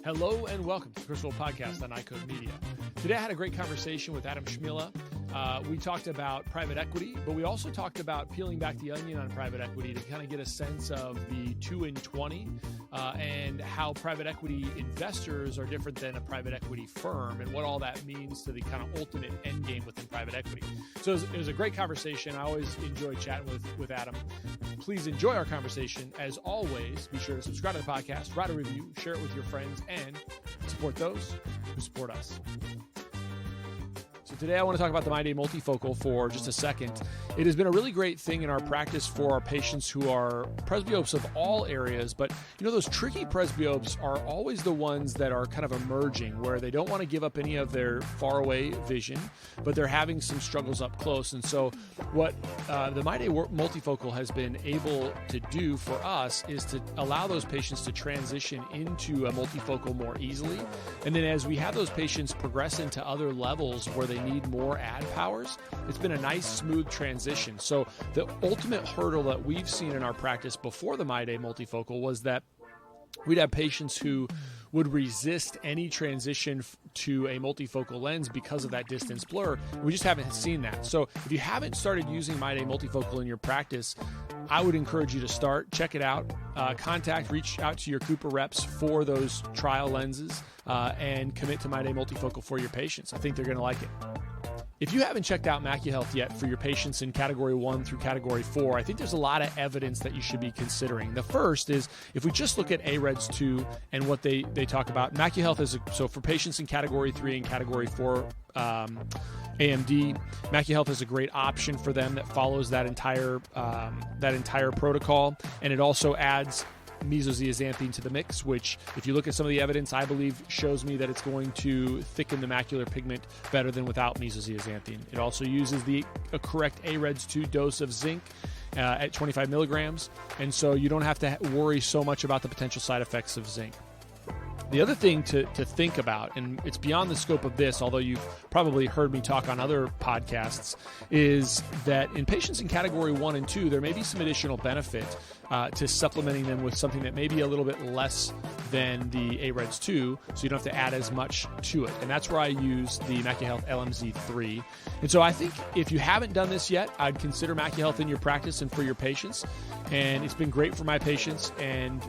Hello and welcome to the Crystal Podcast on iCodeMedia. Today I had a great conversation with Adam Cmejla. We talked about private equity, but we also talked about peeling back the onion on private equity to kind of get a sense of the 2 in 20 and how private equity investors are different than a private equity firm and what all that means to the kind of ultimate end game within private equity. So it was a great conversation. I always enjoy chatting with Adam. Please enjoy our conversation. As always, be sure to subscribe to the podcast, write a review, share it with your friends, and support those who support us. So today I want to talk about the MyDay multifocal for just a second. It has been a really great thing in our practice for our patients who are presbyopes of all areas, but you know, those tricky presbyopes are always the ones that are kind of emerging, where they don't want to give up any of their far away vision, but they're having some struggles up close. And so what the MyDay multifocal has been able to do for us is to allow those patients to transition into a multifocal more easily. And then as we have those patients progress into other levels where they need more ad powers, it's been a nice smooth transition. So the ultimate hurdle that we've seen in our practice before the MyDay multifocal was that we'd have patients who would resist any transition to a multifocal lens because of that distance blur. We just haven't seen that. So if you haven't started using MyDay multifocal in your practice, I would encourage you to start, check it out, reach out to your Cooper reps for those trial lenses and commit to MyDay multifocal for your patients. I think they're going to like it. If you haven't checked out MacuHealth yet for your patients in Category 1 through Category 4, I think there's a lot of evidence that you should be considering. The first is, if we just look at AREDS 2 and what they talk about, MacuHealth is, so for patients in Category 3 and Category 4 AMD, MacuHealth is a great option for them that follows that entire protocol, and it also adds mesozeaxanthine to the mix, which, if you look at some of the evidence, I believe shows me that it's going to thicken the macular pigment better than without mesozeaxanthine. It also uses the correct AREDS 2 dose of zinc at 25 milligrams, and so you don't have to worry so much about the potential side effects of zinc. The other thing to think about, and it's beyond the scope of this, although you've probably heard me talk on other podcasts, is that in patients in Category 1 and 2, there may be some additional benefit to supplementing them with something that may be a little bit less than the AREDS 2, so you don't have to add as much to it. And that's where I use the MacuHealth LMZ3. And so I think if you haven't done this yet, I'd consider MacuHealth in your practice and for your patients. And it's been great for my patients, and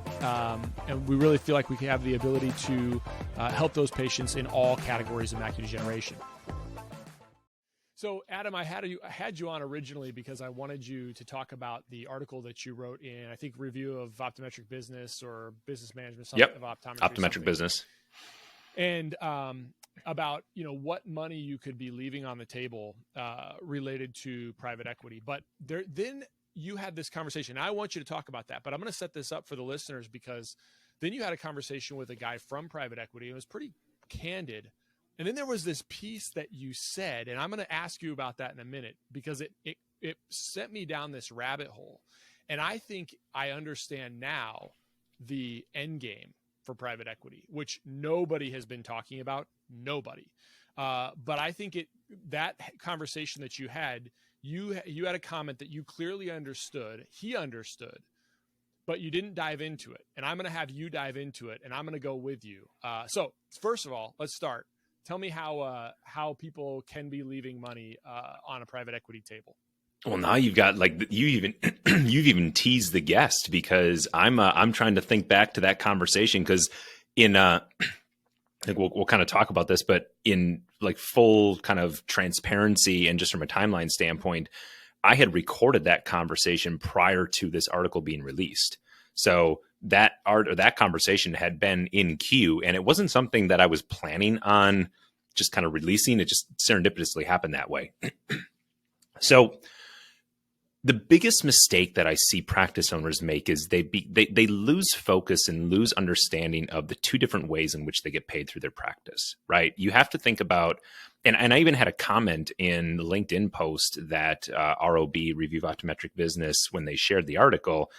we really feel like we have the ability to help those patients in all categories of macular degeneration. So, Adam, I had you on originally because I wanted you to talk about the article that you wrote in, I think, Review of Optometric Business or Business Management of Optometry. Optometric Business. And about, you know, what money you could be leaving on the table related to private equity. But then you had this conversation. I want you to talk about that, but I'm going to set this up for the listeners because then you had a conversation with a guy from private equity, and it was pretty candid. And then there was this piece that you said, and I'm going to ask you about that in a minute because it sent me down this rabbit hole. And I think I understand now the end game for private equity, which nobody has been talking about, nobody. But I think that conversation that you had a comment that you clearly understood, he understood, but you didn't dive into it. And I'm going to have you dive into it, and I'm going to go with you. So first of all, let's start. Tell me how people can be leaving money on a private equity table. Well, now you've got you've even teased the guest, because I'm trying to think back to that conversation, because in I think we'll kind of talk about this, but in like full kind of transparency and just from a timeline standpoint, I had recorded that conversation prior to this article being released. So that conversation had been in queue, and it wasn't something that I was planning on just kind of releasing. It just serendipitously happened that way. So the biggest mistake that I see practice owners make is they lose focus and lose understanding of the two different ways in which they get paid through their practice, right? You have to think about, and I even had a comment in the LinkedIn post that ROB, Review of Optometric Business, when they shared the article,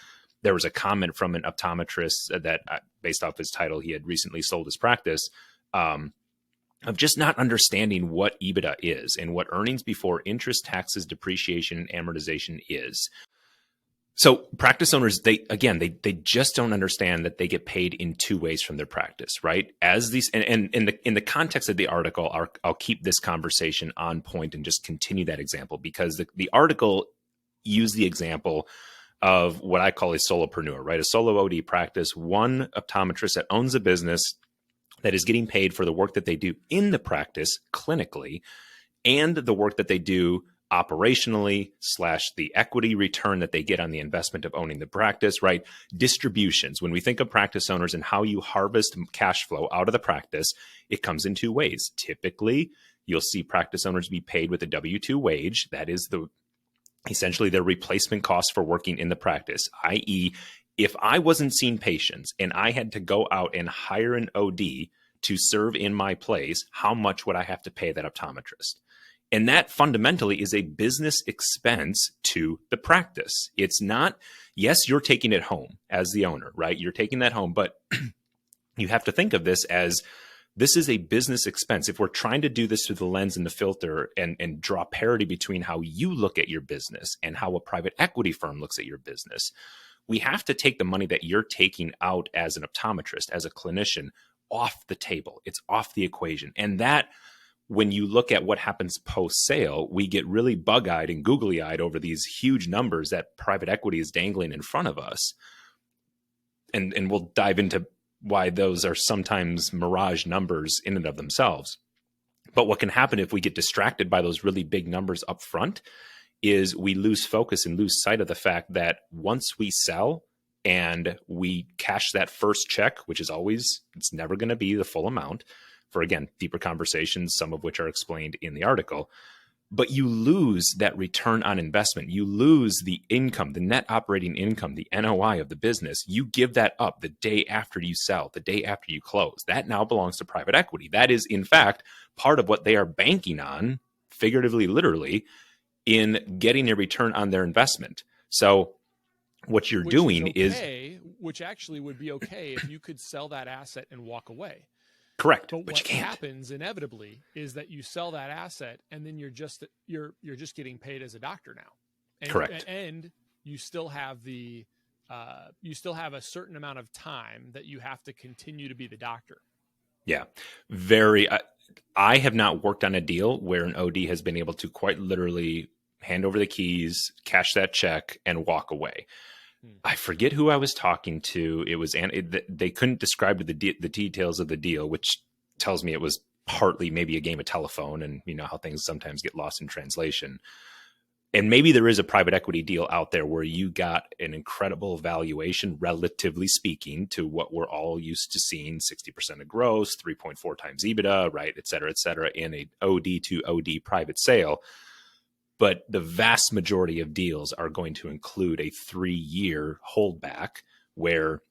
there was a comment from an optometrist that, based off his title, he had recently sold his practice, of just not understanding what EBITDA is and what earnings before interest, taxes, depreciation, and amortization is. So practice owners, they just don't understand that they get paid in two ways from their practice, right? As these, and in the context of the article, I'll keep this conversation on point and just continue that example, because the article used the example of what I call a solopreneur, right? A solo OD practice, one optometrist that owns a business that is getting paid for the work that they do in the practice clinically and the work that they do operationally / the equity return that they get on the investment of owning the practice, right? Distributions. When we think of practice owners and how you harvest cash flow out of the practice, it comes in two ways. Typically, you'll see practice owners be paid with a W-2 wage. That is essentially their replacement cost for working in the practice, i.e., if I wasn't seeing patients and I had to go out and hire an OD to serve in my place, how much would I have to pay that optometrist? And that fundamentally is a business expense to the practice. It's not, yes, you're taking it home as the owner, right? You're taking that home, but you have to think of this as this is a business expense. If we're trying to do this through the lens and the filter and draw parity between how you look at your business and how a private equity firm looks at your business, we have to take the money that you're taking out as an optometrist, as a clinician, off the table. It's off the equation. And that, when you look at what happens post-sale, we get really bug-eyed and googly-eyed over these huge numbers that private equity is dangling in front of us. And we'll dive into why those are sometimes mirage numbers in and of themselves. But what can happen if we get distracted by those really big numbers up front is we lose focus and lose sight of the fact that once we sell and we cash that first check, which is always, it's never going to be the full amount, for, again, deeper conversations, some of which are explained in the article. But you lose that return on investment. You lose the income, the net operating income, the NOI of the business. You give that up the day after you sell, the day after you close. That now belongs to private equity. That is, in fact, part of what they are banking on, figuratively, literally, in getting a return on their investment. So what you're doing is which actually would be okay if you could sell that asset and walk away. Correct. But what what happens inevitably is that you sell that asset and then you're just getting paid as a doctor now. And, correct. And you still have a certain amount of time that you have to continue to be the doctor. Yeah. I have not worked on a deal where an OD has been able to quite literally hand over the keys, cash that check, and walk away. I forget who I was talking to. It was, they couldn't describe the details of the deal, which tells me it was partly maybe a game of telephone, and you know how things sometimes get lost in translation. And maybe there is a private equity deal out there where you got an incredible valuation, relatively speaking, to what we're all used to seeing, 60% of gross, 3.4 times EBITDA, right, et cetera, in a OD to OD private sale. But the vast majority of deals are going to include a 3-year holdback where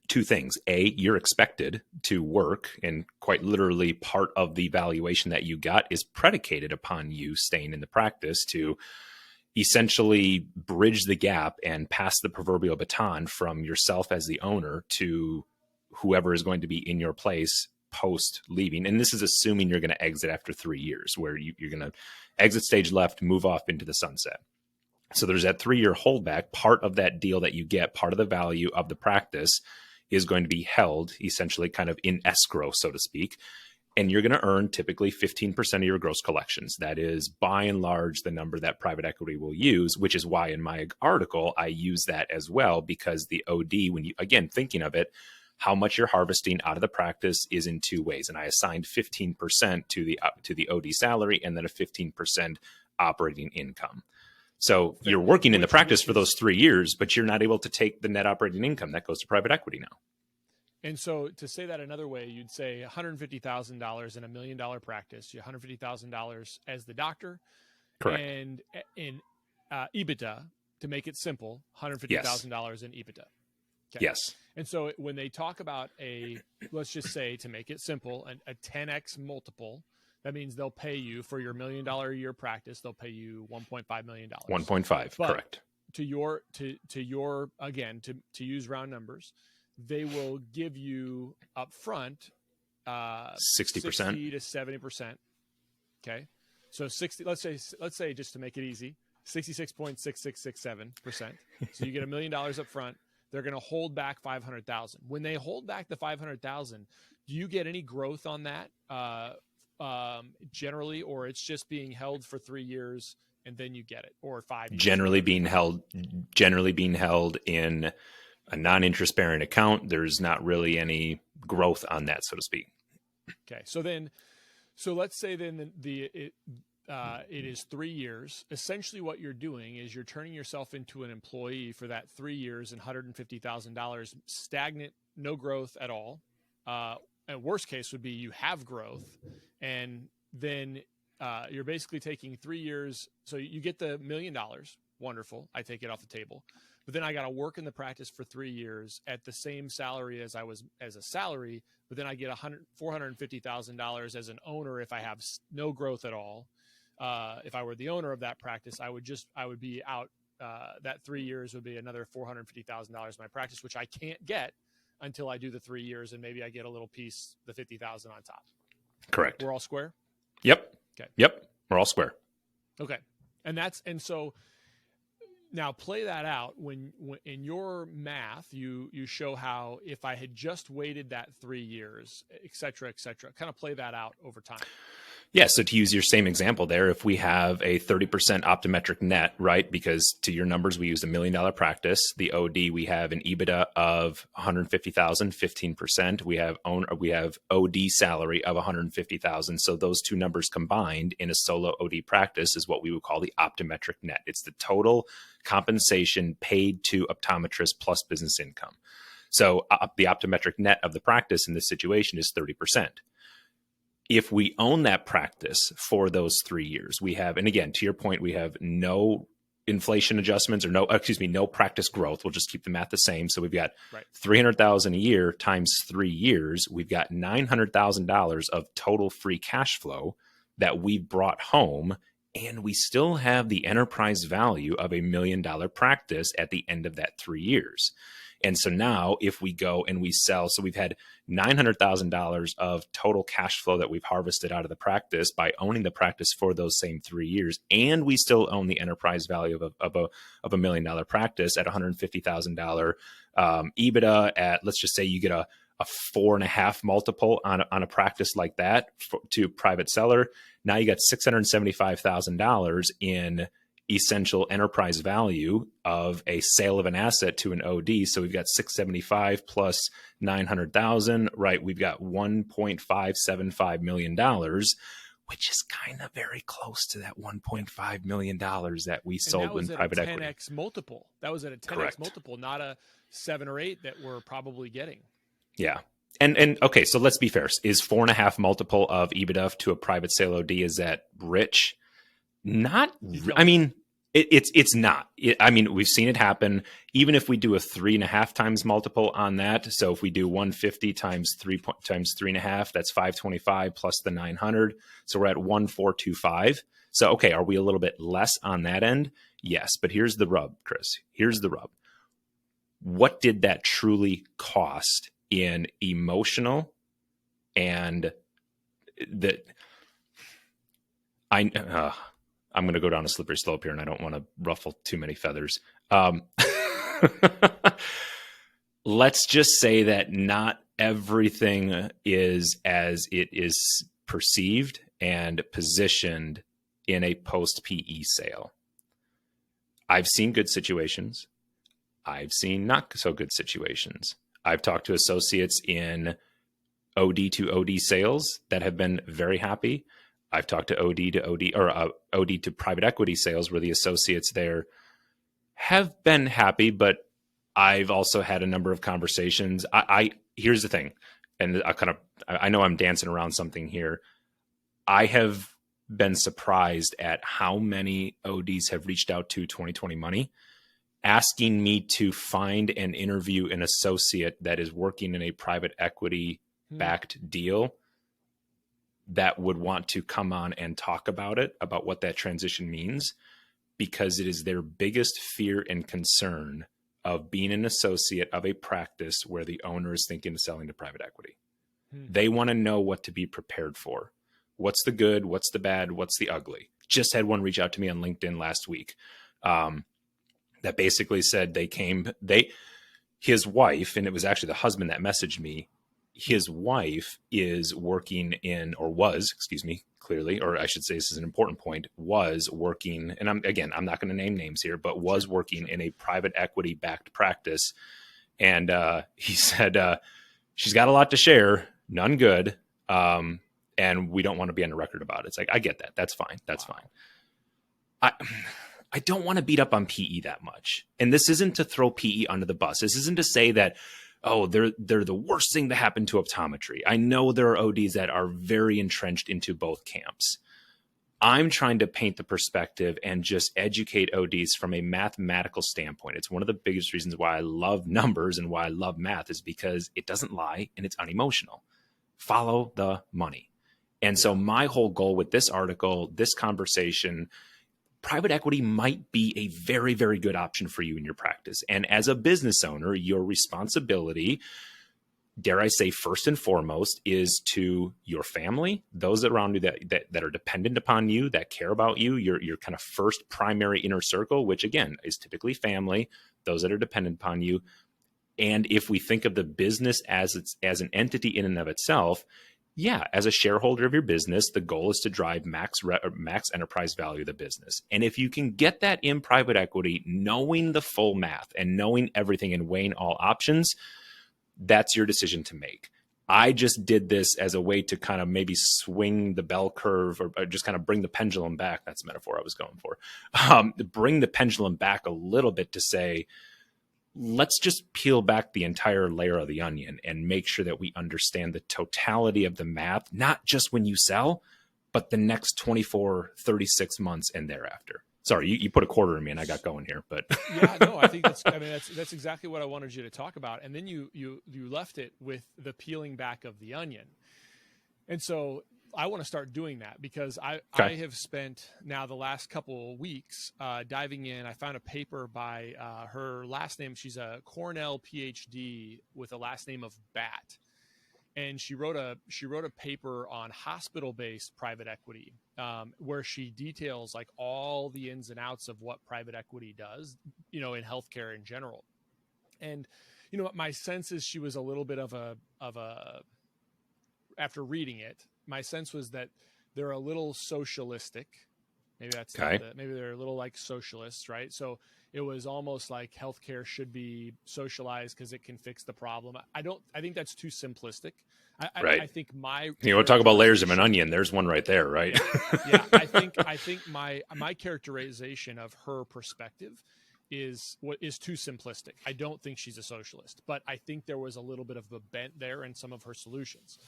two things. A, you're expected to work, and quite literally part of the valuation that you got is predicated upon you staying in the practice to essentially bridge the gap and pass the proverbial baton from yourself as the owner to whoever is going to be in your place post leaving. And this is assuming you're going to exit after 3 years, where you're going to exit stage left, move off into the sunset. So there's that 3-year holdback. Part of that deal that you get, part of the value of the practice is going to be held essentially kind of in escrow, so to speak. And you're going to earn typically 15% of your gross collections. That is by and large the number that private equity will use, which is why in my article, I use that as well, because the OD, when you, again, thinking of it, how much you're harvesting out of the practice is in two ways. And I assigned 15% to the OD salary and then a 15% operating income. So you're working in the practice for those 3 years, but you're not able to take the net operating income. That goes to private equity now. And so to say that another way, you'd say $150,000 in $1 million practice, $150,000 as the doctor. Correct. And in EBITDA, to make it simple, $150,000 in EBITDA. Okay. Yes. And so when they talk about let's just say, to make it simple, a 10x multiple, that means they'll pay you for your $1 million a year practice. They'll pay you $1.5 million. 1.5. Correct. To your again, to use round numbers, they will give you upfront 60% 60 to 70%. Okay. So 60, let's say just to make it easy, 66.6667%. So you get $1 million up front. They're going to hold back 500,000. When they hold back the 500,000, do you get any growth on that generally, or it's just being held for 3 years and then you get it, or 5 years? Generally being held in a non-interest bearing account. There's not really any growth on that, so to speak. Okay. So let's say then it is 3 years. Essentially what you're doing is you're turning yourself into an employee for that 3 years and $150,000 stagnant, no growth at all. And worst case would be you have growth, and then you're basically taking 3 years. So you get the $1 million. Wonderful. I take it off the table. But then I got to work in the practice for 3 years at the same salary as I was as a salary. But then I get $450,000 as an owner if I have no growth at all. If I were the owner of that practice, I would be out. That 3 years would be another $450,000 in my practice, which I can't get until I do the 3 years, and maybe I get a little piece, the $50,000 on top. Correct. We're all square? Yep. Okay. Yep. We're all square. Okay. And so now play that out when in your math, you show how if I had just waited that 3 years, et cetera, kind of play that out over time. Yeah. So to use your same example there, if we have a 30% optometric net, right? Because to your numbers, we used $1 million practice. The OD, we have an EBITDA of 150,000, 15%. We have OD salary of 150,000. So those two numbers combined in a solo OD practice is what we would call the optometric net. It's the total compensation paid to optometrists plus business income. So the optometric net of the practice in this situation is 30%. If we own that practice for those 3 years, we have, and again, to your point, we have no inflation adjustments or no practice growth. We'll just keep the math the same. So we've got $300,000 a year times 3 years. We've got $900,000 of total free cash flow that we brought home, and we still have the enterprise value of $1 million practice at the end of that 3 years. And so now if we go and we sell, so we've had $900,000 of total cash flow that we've harvested out of the practice by owning the practice for those same 3 years. And we still own the enterprise value of $1 million practice at $150,000 EBITDA at, let's just say you get a 4.5 multiple on a practice like that to private seller. Now you got $675,000 in essential enterprise value of a sale of an asset to an OD. So we've got 675 plus 900,000, right? We've got $1.575 million, which is kind of very close to that $1.5 million that we sold in private equity. That was at a 10x multiple. That was at a 10x Correct. Multiple, not a 7 or 8 that we're probably getting. Yeah. And okay, so let's be fair. Is 4.5 multiple of EBITDA to a private sale OD, is that rich? Not, I mean, it's not. I mean, we've seen it happen. Even if we do a 3.5 times multiple on that, so if we do 150 times 3.5, that's 525 plus the 900. So we're at 1425. So, okay, are we a little bit less on that end? Yes, but here's the rub, Chris. Here's the rub. What did that truly cost in emotional and that I'm going to go down a slippery slope here, and I don't want to ruffle too many feathers. Let's just say that not everything is as it is perceived and positioned in a post-PE sale. I've seen good situations. I've seen not so good situations. I've talked to associates in OD to OD sales that have been very happy. I've talked to OD to OD or OD to private equity sales where the associates there have been happy, but I've also had a number of conversations. Here's the thing, and I know I'm dancing around something here. I have been surprised at how many ODs have reached out to 2020 Money, asking me to find and interview an associate that is working in a private equity backed deal that would want to come on and talk about it, about what that transition means, because it is their biggest fear and concern of being an associate of a practice where the owner is thinking of selling to private equity. They want to know what to be prepared for. What's the good? What's the bad? What's the ugly? just had one reach out to me on LinkedIn last week that basically said his wife, and it was actually the husband that messaged me. His wife is working in, or was, excuse me, clearly, or I should say this is an important point, was working, and I'm not going to name names here, but was working in a private equity backed practice. And he said, she's got a lot to share, none good. And we don't want to be on the record about it. It's like, I get that. That's fine. That's fine. I don't want to beat up on PE that much. And this isn't to throw PE under the bus. This isn't to say that, oh, they're the worst thing to happen to optometry. I know there are ODs that are very entrenched into both camps. I'm trying to paint the perspective and just educate ODs from a mathematical standpoint. It's one of the biggest reasons why I love numbers and why I love math, is because it doesn't lie and it's unemotional. Follow the money. And so my whole goal with this article, this conversation, private equity might be a very, very good option for you in your practice. And as a business owner, your responsibility, dare I say, first and foremost, is to your family, those around you that are dependent upon you, that care about you, your kind of first primary inner circle, which again is typically family, those that are dependent upon you. And if we think of the business as an entity in and of itself, yeah, as a shareholder of your business, the goal is to drive max enterprise value of the business. And if you can get that in private equity, knowing the full math and knowing everything and weighing all options, that's your decision to make. I just did this as a way to kind of maybe swing the bell curve, or just kind of bring the pendulum back. That's the metaphor I was going for. Bring the pendulum back a little bit to say, let's just peel back the entire layer of the onion and make sure that we understand the totality of the math, not just when you sell, but the next 24, 36 months and thereafter. Sorry, you put a quarter in me and I got going here, but yeah, no, I think that's exactly what I wanted you to talk about. And then you left it with the peeling back of the onion. And so I want to start doing that, because I have spent now the last couple of weeks diving in. I found a paper by her last name. She's a Cornell PhD with a last name of Bat. And she wrote a paper on hospital-based private equity, where she details like all the ins and outs of what private equity does, in healthcare in general. And, my sense is she was a little bit of a, after reading it, my sense was that they're a little socialistic. Maybe that's okay. Maybe they're a little like socialists, right? So it was almost like healthcare should be socialized because it can fix the problem. I think that's too simplistic. Right. I think we'll talk about layers of an onion. There's one right there, right? Yeah. I think my characterization of her perspective is too simplistic. I don't think she's a socialist, but I think there was a little bit of a bent there in some of her solutions.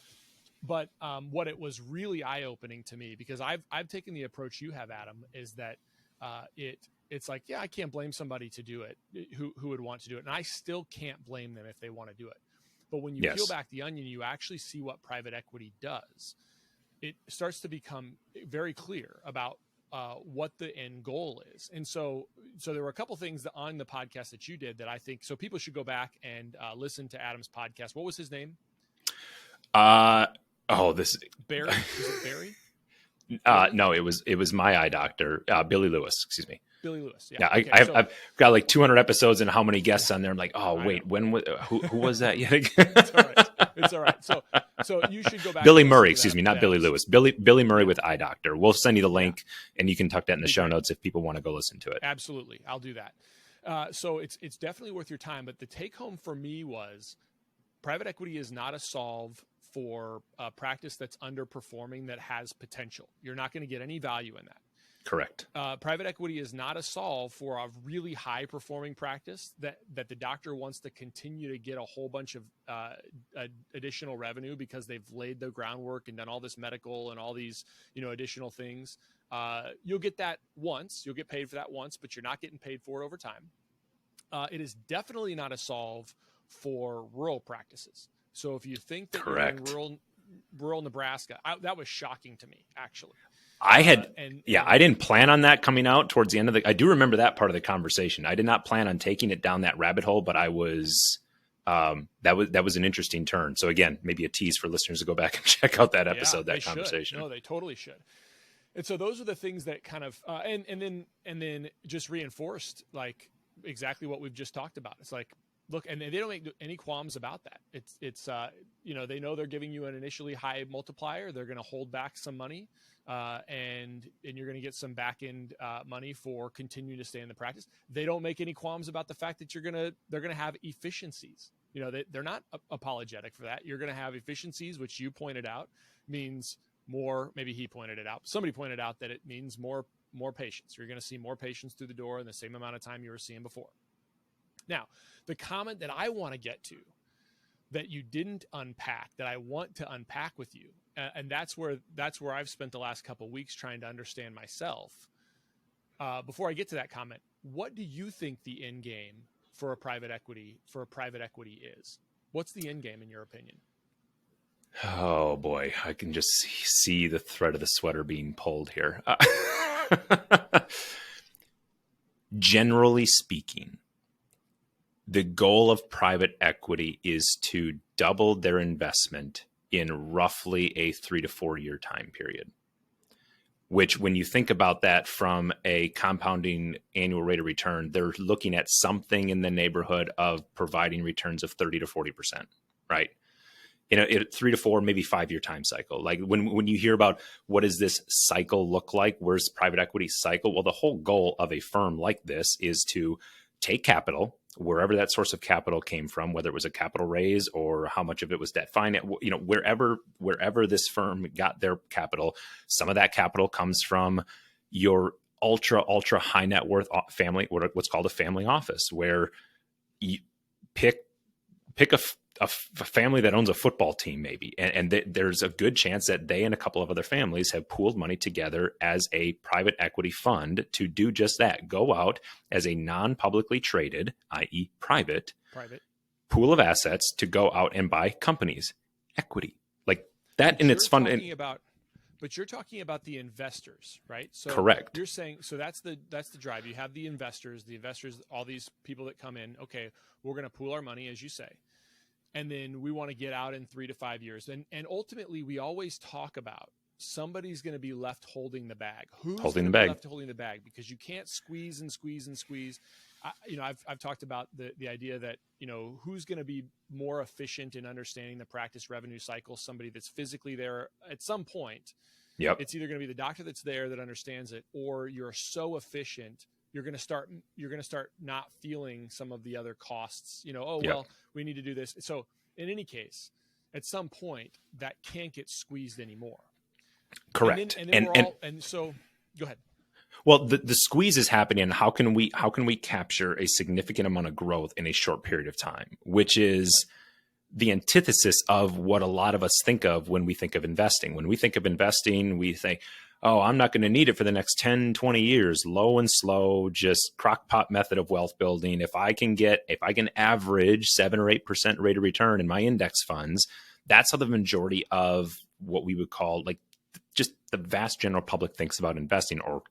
But what it was really eye-opening to me, because I've taken the approach you have, Adam, is that it's like, yeah, I can't blame somebody to do it who would want to do it. And I still can't blame them if they want to do it. But when you peel back the onion, you actually see what private equity does. It starts to become very clear about what the end goal is. And so there were a couple things on the podcast that you did that I think, so people should go back and listen to Adam's podcast. What was his name? This Barry? Was it Barry? No, it was my eye doctor, Billy Lewis. Excuse me. Billy Lewis. Yeah. Yeah. Okay, I've got like 200 episodes and how many guests on there? I'm like, oh wait, who was that? It's all right. So you should go back. Billy Murray, excuse me, not Billy Lewis. Billy Murray with Eye Doctor. We'll send you the link and you can tuck that in the show notes if people want to go listen to it. Absolutely. I'll do that. So it's definitely worth your time. But the take home for me was private equity is not a solve for a practice that's underperforming that has potential. You're not going to get any value in that. Correct. Private equity is not a solve for a really high performing practice that the doctor wants to continue to get a whole bunch of additional revenue because they've laid the groundwork and done all this medical and all these, additional things. You'll get that once, you'll get paid for that once, but you're not getting paid for it over time. It is definitely not a solve for rural practices. So if you think that you're in rural Nebraska, that was shocking to me, actually. I didn't plan on that coming out towards the end of I do remember that part of the conversation. I did not plan on taking it down that rabbit hole, but I was, that was an interesting turn. So again, maybe a tease for listeners to go back and check out that episode, that conversation. No, they totally should. And so those are the things that kind of, and then just reinforced like exactly what we've just talked about. It's like, look, and they don't make any qualms about that. It's they know they're giving you an initially high multiplier. They're going to hold back some money, and you're going to get some back end money for continuing to stay in the practice. They don't make any qualms about the fact that they're going to have efficiencies. They're not apologetic for that. You're going to have efficiencies, which you pointed out means more. Maybe he pointed it out. Somebody pointed out that it means more patients. You're going to see more patients through the door in the same amount of time you were seeing before. Now, the comment that I want to get to that you didn't unpack, that I want to unpack with you, and that's where I've spent the last couple of weeks trying to understand myself. Before I get to that comment, what do you think the end game for a private equity is? What's the end game in your opinion? Oh boy, I can just see the thread of the sweater being pulled here. Generally speaking, the goal of private equity is to double their investment in roughly a 3 to 4 year time period, which when you think about that from a compounding annual rate of return, they're looking at something in the neighborhood of providing returns of 30 to 40%, right? 3 to 4, maybe 5 year time cycle. Like when you hear about what does this cycle look like? Where's private equity cycle? Well, the whole goal of a firm like this is to take capital, wherever that source of capital came from, whether it was a capital raise or how much of it was debt finance, wherever this firm got their capital, some of that capital comes from your ultra high net worth family, what's called a family office, where you pick a family that owns a football team, maybe. And there's a good chance that they and a couple of other families have pooled money together as a private equity fund to do just that. Go out as a non-publicly traded, i.e. private pool of assets to go out and buy companies, equity like that. And it's fun. But you're talking about the investors, right? So correct. You're saying, so that's the drive. You have the investors, all these people that come in, okay, we're going to pool our money, as you say. And then we want to get out in 3 to 5 years. And ultimately, we always talk about somebody's going to be left holding the bag. Who's holding the bag? Left holding the bag, because you can't squeeze and squeeze and squeeze. I've talked about the idea that, who's going to be more efficient in understanding the practice revenue cycle, somebody that's physically there at some point. Yep. It's either going to be the doctor that's there that understands it, or you're so efficient you're going to start not feeling some of the other costs, well, we need to do this. So in any case, at some point that can't get squeezed anymore. Correct. And so go ahead. Well, the squeeze is happening. And how can we capture a significant amount of growth in a short period of time, which is the antithesis of what a lot of us think of when we think of investing. When we think of investing, we think, oh, I'm not going to need it for the next 10, 20 years, low and slow, just crock-pot method of wealth building. If I can average 7 or 8% rate of return in my index funds, that's how the majority of what we would call like just the vast general public thinks about investing, or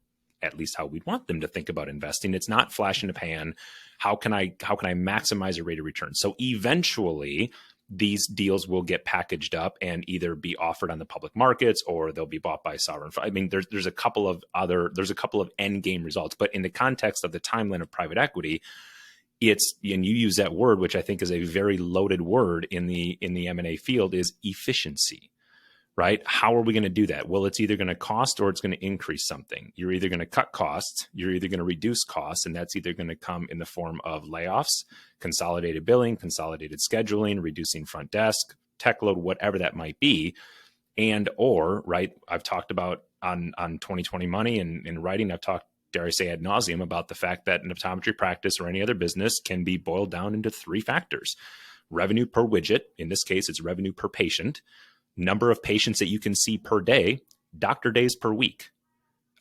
at least how we'd want them to think about investing. It's not flash in the pan. How can I maximize a rate of return? So eventually these deals will get packaged up and either be offered on the public markets, or they'll be bought by sovereign. I mean, there's a couple of end game results, but in the context of the timeline of private equity, and you use that word, which I think is a very loaded word in the M&A field, is efficiency, right? How are we going to do that? Well, it's either going to cost or it's going to increase something. You're either going to cut costs, you're either going to reduce costs, and that's either going to come in the form of layoffs, consolidated billing, consolidated scheduling, reducing front desk, tech load, whatever that might be. And, or, right, I've talked about on 2020 Money and in writing, I've talked, dare I say, ad nauseum about the fact that an optometry practice or any other business can be boiled down into 3 factors. Revenue per widget, in this case, it's revenue per patient, number of patients that you can see per day, doctor days per week.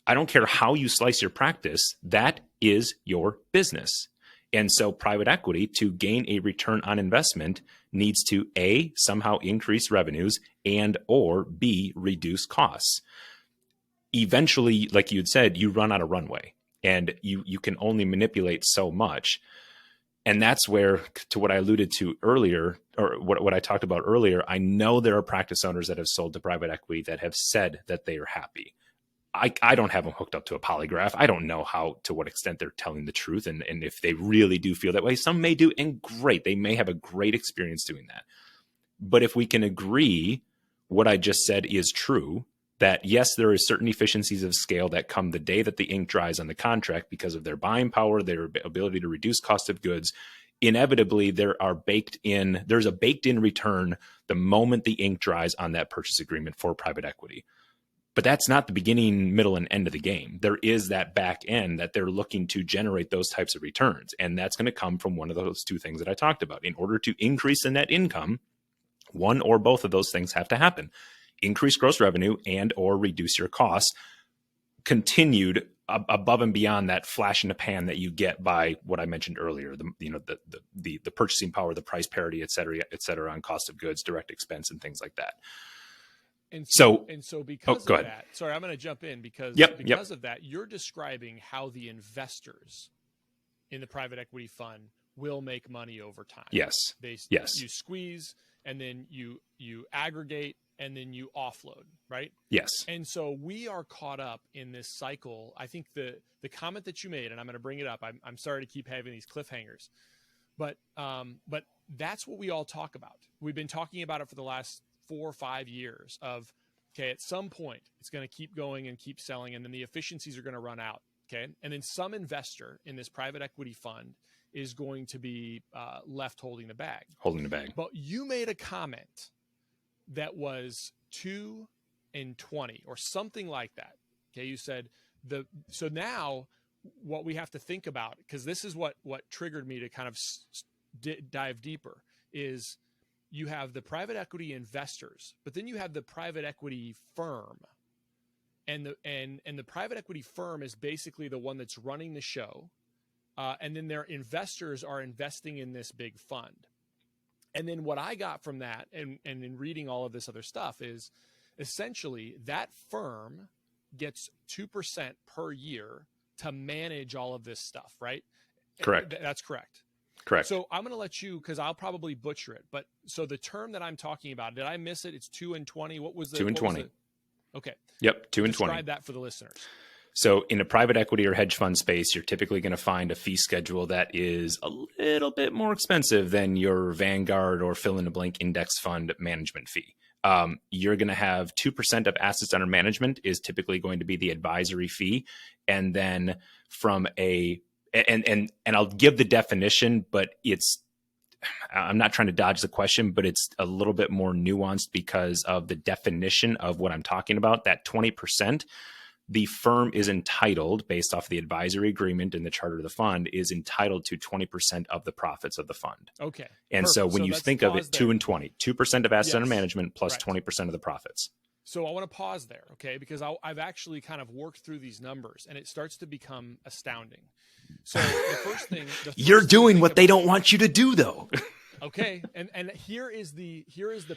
I don't care how you slice your practice, that is your business. And so private equity, to gain a return on investment, needs to A, somehow increase revenues, and or B, reduce costs. Eventually, like you had said, you run out of runway, and you can only manipulate so much. And that's where, to what I alluded to earlier, or what I talked about earlier, I know there are practice owners that have sold to private equity that have said that they are happy. I don't have them hooked up to a polygraph. I don't know to what extent they're telling the truth. And if they really do feel that way, some may do, and great. They may have a great experience doing that. But if we can agree what I just said is true, that yes, there is certain efficiencies of scale that come the day that the ink dries on the contract because of their buying power, their ability to reduce cost of goods. Inevitably, there's a baked in return the moment the ink dries on that purchase agreement for private equity. But that's not the beginning, middle, and end of the game. There is that back end that they're looking to generate those types of returns. And that's going to come from one of those two things that I talked about. In order to increase the net income, one or both of those things have to happen. Increase gross revenue and or reduce your costs, continued above and beyond that flash in the pan that you get by what I mentioned earlier, the purchasing power, the price parity, et cetera, on cost of goods, direct expense, and things like that. And so because of that, sorry, I'm going to jump in because of that, you're describing how the investors in the private equity fund will make money over time. Yes. You squeeze and then you aggregate and then you offload, right? Yes. And so we are caught up in this cycle. I think the comment that you made, and I'm going to bring it up. I'm sorry to keep having these cliffhangers, but that's what we all talk about. We've been talking about it for the last 4 or 5 years of, okay, at some point it's going to keep going and keep selling, and then the efficiencies are going to run out. Okay. And then some investor in this private equity fund is going to be left holding the bag. But you made a comment that was 2 and 20 or something like that. Okay. You said so now what we have to think about, because this is what triggered me to kind of dive deeper, is you have the private equity investors, but then you have the private equity firm, and the private equity firm is basically the one that's running the show. And then their investors are investing in this big fund. And then what I got from that and in reading all of this other stuff is essentially that firm gets 2% per year to manage all of this stuff, right? Correct. That's correct. Correct. So I'm going to let you, because I'll probably butcher it. But so the term that I'm talking about, did I miss it? It's 2 and 20. What was the 2 and 20? Okay. Yep. 2 and 20. Describe that for the listeners. So in a private equity or hedge fund space, you're typically going to find a fee schedule that is a little bit more expensive than your Vanguard or fill in the blank index fund management fee. You're going to have 2% of assets under management is typically going to be the advisory fee. And then from and I'll give the definition, but I'm not trying to dodge the question, but it's a little bit more nuanced because of the definition of what I'm talking about. That 20%, the firm is entitled, based off the advisory agreement in the charter of the fund, is entitled to 20% of the profits of the fund. Okay. And perfect. So when you think of it, 2 and 20, 2% of assets under management plus right. 20% of the profits. So I want to pause there, okay? Because I've actually kind of worked through these numbers, and it starts to become astounding. So the first thing you're doing what they don't want you to do, though. Okay, and here is the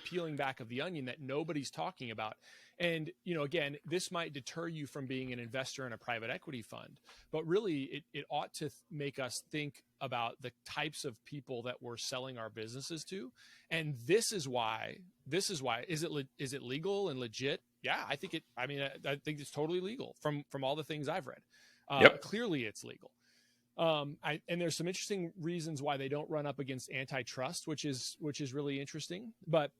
peeling back of the onion that nobody's talking about. And again, this might deter you from being an investor in a private equity fund, but really it ought to make us think about the types of people that we're selling our businesses to. And this is why is it legal and legit? Yeah, I think it's totally legal from all the things I've read. Yep. Clearly it's legal. And there's some interesting reasons why they don't run up against antitrust, which is really interesting. But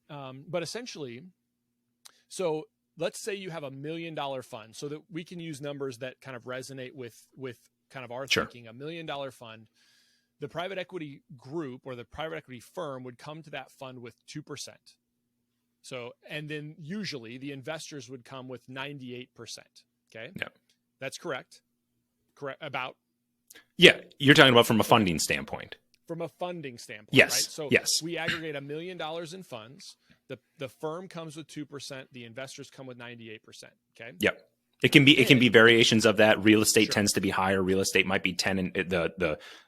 essentially, so let's say you have $1 million fund, so that we can use numbers that kind of resonate with kind of our thinking. $1 million fund, the private equity group or the private equity firm would come to that fund with 2%. So, and then usually the investors would come with 98%. Okay. Yeah. That's correct. Correct. About. Yeah. You're talking about from a funding standpoint. From a funding standpoint. Yes. Right? So yes. We aggregate $1 million in funds. The firm comes with 2%. The investors come with 98%. Okay. Yep. It can be variations of that. Real estate tends to be higher. Real estate might be 10, and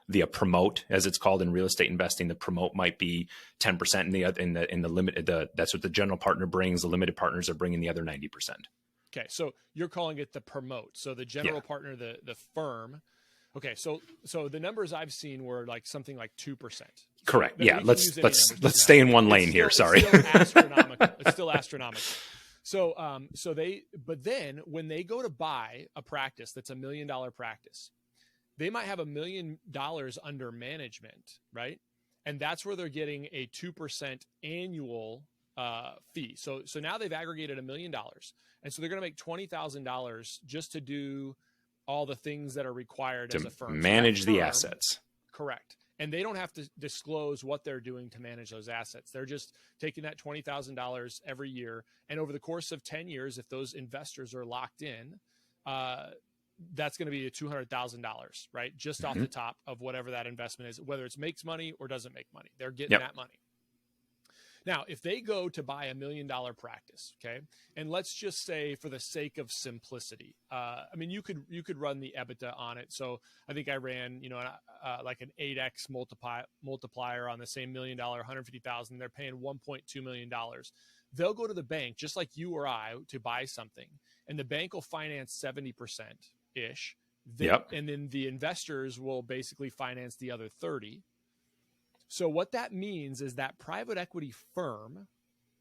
the promote, as it's called in real estate investing, the promote might be 10%. In the limited, that's what the general partner brings. The limited partners are bringing the other 90%. Okay, so you're calling it the promote. So the general partner, the firm. Okay, so the numbers I've seen were like something like 2%. Correct. Yeah. Let's stay in one lane here. Sorry. It's still astronomical. It's still astronomical. But then when they go to buy a practice that's $1 million practice, they might have $1 million under management, right? And that's where they're getting a 2% annual fee. So now they've aggregated $1 million, and so they're going to make $20,000 just to do all the things that are required as a firm. Manage the assets. Correct. And they don't have to disclose what they're doing to manage those assets. They're just taking that $20,000 every year. And over the course of 10 years, if those investors are locked in, that's going to be $200,000, right? Just off the top of whatever that investment is, whether it makes money or doesn't make money, they're getting that money. Now, if they go to buy $1 million practice, okay, and let's just say for the sake of simplicity, I mean, you could run the EBITDA on it. So I think I ran, like an 8x multiplier on the same $1 million, 150,000. They're paying $1.2 million. They'll go to the bank just like you or I to buy something, and the bank will finance 70% ish. And then the investors will basically finance the other 30. So what that means is that private equity firm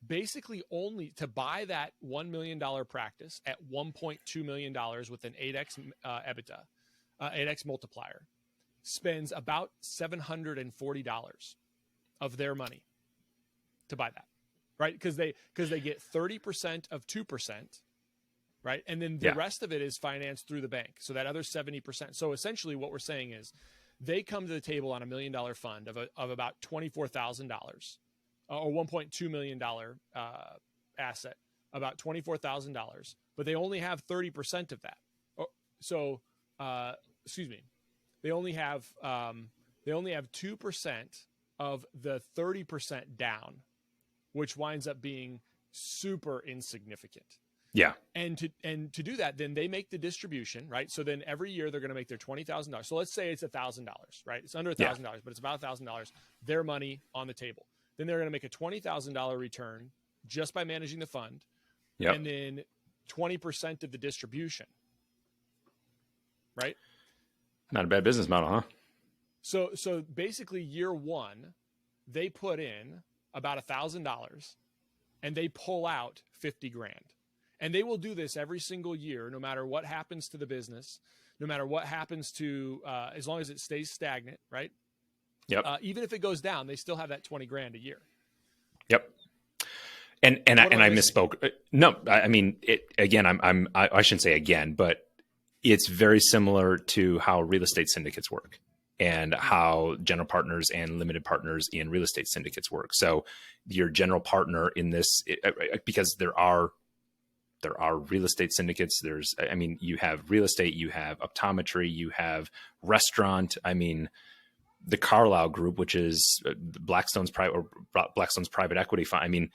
basically only to buy that $1 million practice at $1.2 million with an 8x EBITDA, 8x multiplier, spends about $740 of their money to buy that, right? Because they get 30% of 2%, right? And then the rest of it is financed through the bank. So that other 70%. So essentially what we're saying is, they come to the table on $1 million fund of about $24,000 or $1.2 million asset, about $24,000, but they only have 30% of that. They only have 2% of the 30% down, which winds up being super insignificant. Yeah. And to do that, then they make the distribution, right? So then every year they're going to make their $20,000. So let's say it's $1,000, right? It's under $1,000, but it's about $1,000, their money on the table. Then they're going to make a $20,000 return just by managing the fund. And then 20% of the distribution, right? Not a bad business model, huh? So basically year one, they put in about $1,000 and they pull out 50 grand. And they will do this every single year, no matter what happens to the business, no matter what happens to, as long as it stays stagnant, right? Even if it goes down, they still have that 20 grand a year. And I misspoke. No, I mean, I shouldn't say again, but it's very similar to how real estate syndicates work and how general partners and limited partners in real estate syndicates work. So your general partner in this, because there are real estate syndicates. You have real estate, you have optometry, you have restaurant. I mean, the Carlyle Group, which is Blackstone's private equity fund. I mean,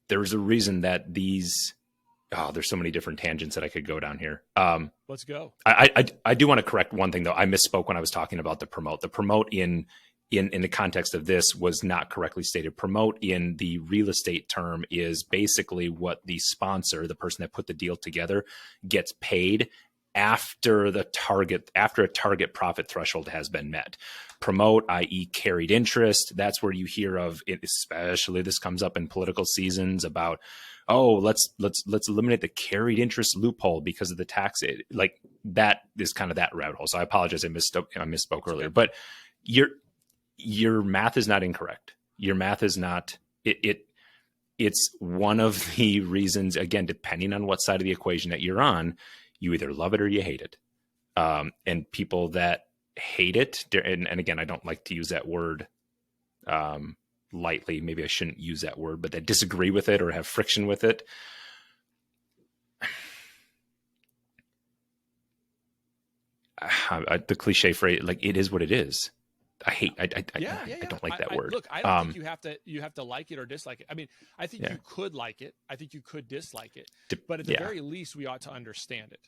there's a reason that these, there's so many different tangents that I could go down here. Let's go. I do want to correct one thing though. I misspoke when I was talking about the promote. The promote in the context of this was not correctly stated. Promote in the real estate term is basically what the sponsor, the person that put the deal together, gets paid after a target profit threshold has been met. Promote, i.e. carried interest, that's where you hear of it, especially this comes up in political seasons about, let's eliminate the carried interest loophole because of the tax. Like that is kind of that rabbit hole. So I apologize. I misspoke earlier, but your math is not incorrect. Your math is not, it's one of the reasons, again, depending on what side of the equation that you're on, you either love it or you hate it. And people that hate it, and again, I don't like to use that word lightly. Maybe I shouldn't use that word, but that disagree with it or have friction with it. The cliche phrase, like, it is what it is. I don't like that word. Look, I don't think you have to like it or dislike it. I mean, I think you could like it. I think you could dislike it, but at the very least, we ought to understand it.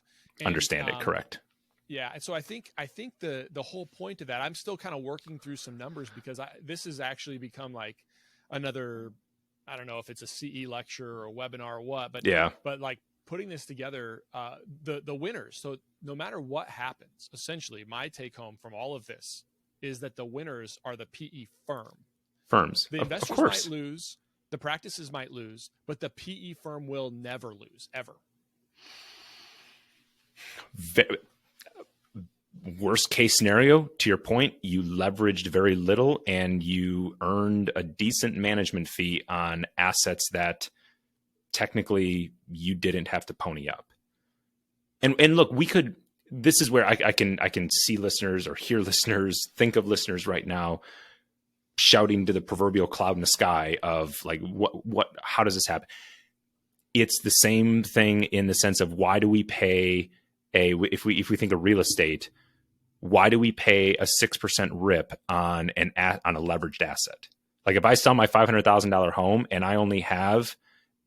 Correct. Yeah. And so I think the whole point of that, I'm still kind of working through some numbers because this has actually become like another, I don't know if it's a CE lecture or a webinar or what, but like putting this together, the winners. So no matter what happens, essentially my take home from all of this is that the winners are the PE firms. The investors might lose, The practices might lose, but the PE firm will never lose, ever. Worst case scenario, to your point, you leveraged very little and you earned a decent management fee on assets that technically you didn't have to pony up. And look, this is where I can see listeners or hear listeners, think of listeners right now shouting to the proverbial cloud in the sky of like, how does this happen? It's the same thing in the sense of, why do we pay if we think of real estate, why do we pay a 6% rip on a leveraged asset? Like if I sell my $500,000 home and I only have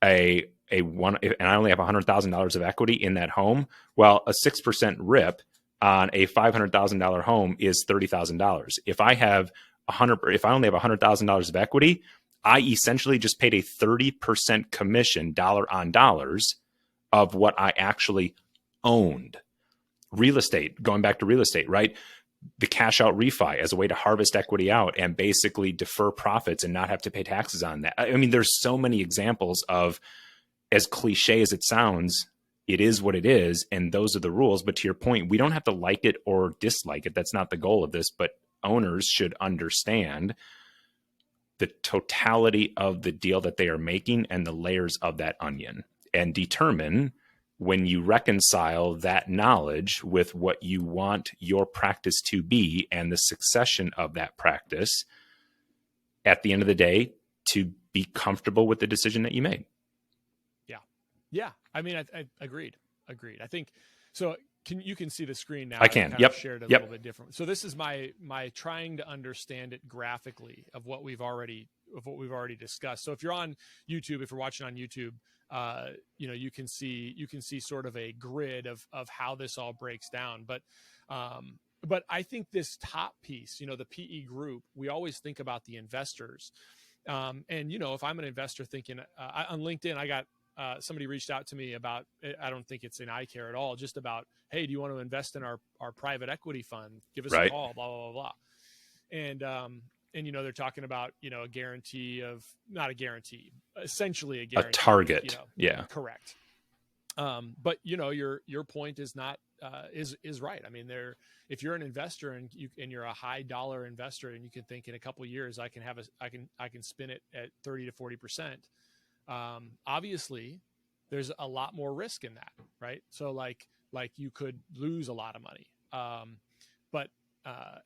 $100,000 of equity in that home, well, a 6% rip on a $500,000 home is $30,000. If I only have $100,000 of equity, I essentially just paid a 30% commission, dollar on dollars, of what I actually owned. Real estate, going back to real estate, right? The cash out refi as a way to harvest equity out and basically defer profits and not have to pay taxes on that. I mean, there's so many examples of, as cliche as it sounds, it is what it is, and those are the rules. But to your point, we don't have to like it or dislike it. That's not the goal of this, but owners should understand the totality of the deal that they are making and the layers of that onion, and determine, when you reconcile that knowledge with what you want your practice to be and the succession of that practice, at the end of the day, to be comfortable with the decision that you made. Yeah. I mean, I agreed. I think so. You can see the screen now. I can. Yep. Shared a little bit different. So this is my trying to understand it graphically of what we've already discussed. So if you're on YouTube, if you're watching on YouTube, you can see sort of a grid of how this all breaks down. But I think this top piece, the PE group, we always think about the investors. And if I'm an investor thinking on LinkedIn, I got somebody reached out to me about, I don't think it's an eye care at all, just about, hey, do you want to invest in our private equity fund? Give us a call, blah, blah, blah, blah. And they're talking about, a guarantee of, not a guarantee, essentially a guarantee. A target. Yeah. Correct. But your point is not, is right. I mean, if you're an investor and you're a high dollar investor and you can think in a couple of years, I can spin it at 30 to 40%. Obviously there's a lot more risk in that, right? So like you could lose a lot of money.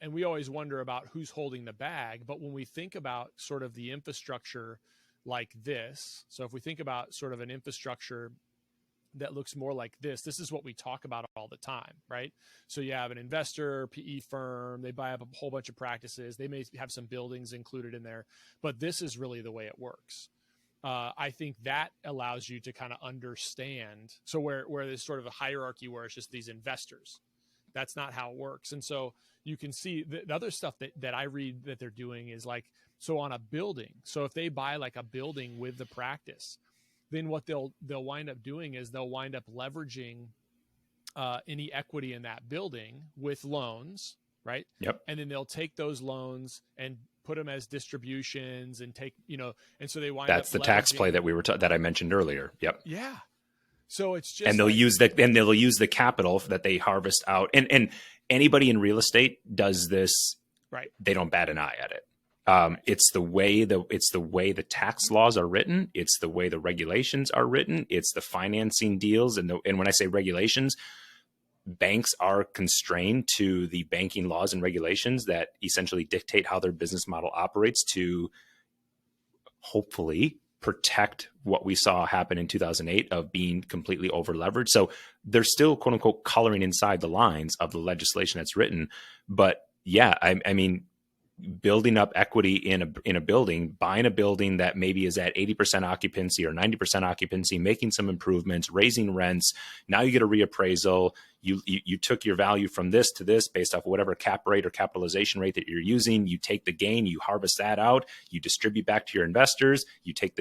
And we always wonder about who's holding the bag. But when we think about sort of the infrastructure like this, so if we think about sort of an infrastructure that looks more like this is what we talk about all the time, right? So you have an investor, PE firm, they buy up a whole bunch of practices. They may have some buildings included in there, but this is really the way it works. I think that allows you to kind of understand. So where there's sort of a hierarchy where it's just these investors, that's not how it works. And so you can see the other stuff that I read that they're doing is like, so on a building. So if they buy like a building with the practice, then what they'll wind up doing is they'll wind up leveraging any equity in that building with loans, right? Yep. And then they'll take those loans and put them as distributions and take, and so they wind up. That's the tax play that that I mentioned earlier. Yep. Yeah. So it's just, and they'll use the capital that they harvest out. And anybody in real estate does this, right? They don't bat an eye at it. It's the way the tax laws are written. It's the way the regulations are written. It's the financing deals. And when I say regulations, banks are constrained to the banking laws and regulations that essentially dictate how their business model operates to hopefully protect what we saw happen in 2008 of being completely over leveraged. So they're still, quote unquote, coloring inside the lines of the legislation that's written. But yeah, I mean, building up equity in a building, buying a building that maybe is at 80% occupancy or 90% occupancy, making some improvements, raising rents. Now you get a reappraisal. You took your value from this to this based off of whatever cap rate or capitalization rate that you're using. You take the gain, you harvest that out, you distribute back to your investors. You take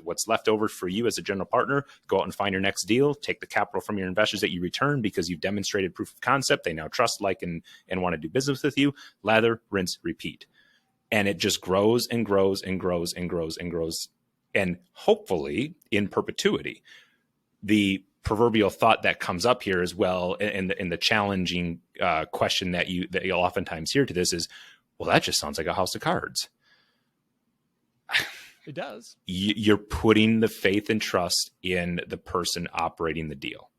what's left over for you as a general partner, go out and find your next deal, take the capital from your investors that you return because you've demonstrated proof of concept. They now trust, like, and want to do business with you. Lather, rinse, repeat. And it just grows and grows and grows and grows and grows and hopefully in perpetuity. The proverbial thought that comes up here as well, and the challenging question that you'll oftentimes hear to this is, well, that just sounds like a house of cards. It does. You're putting the faith and trust in the person operating the deal.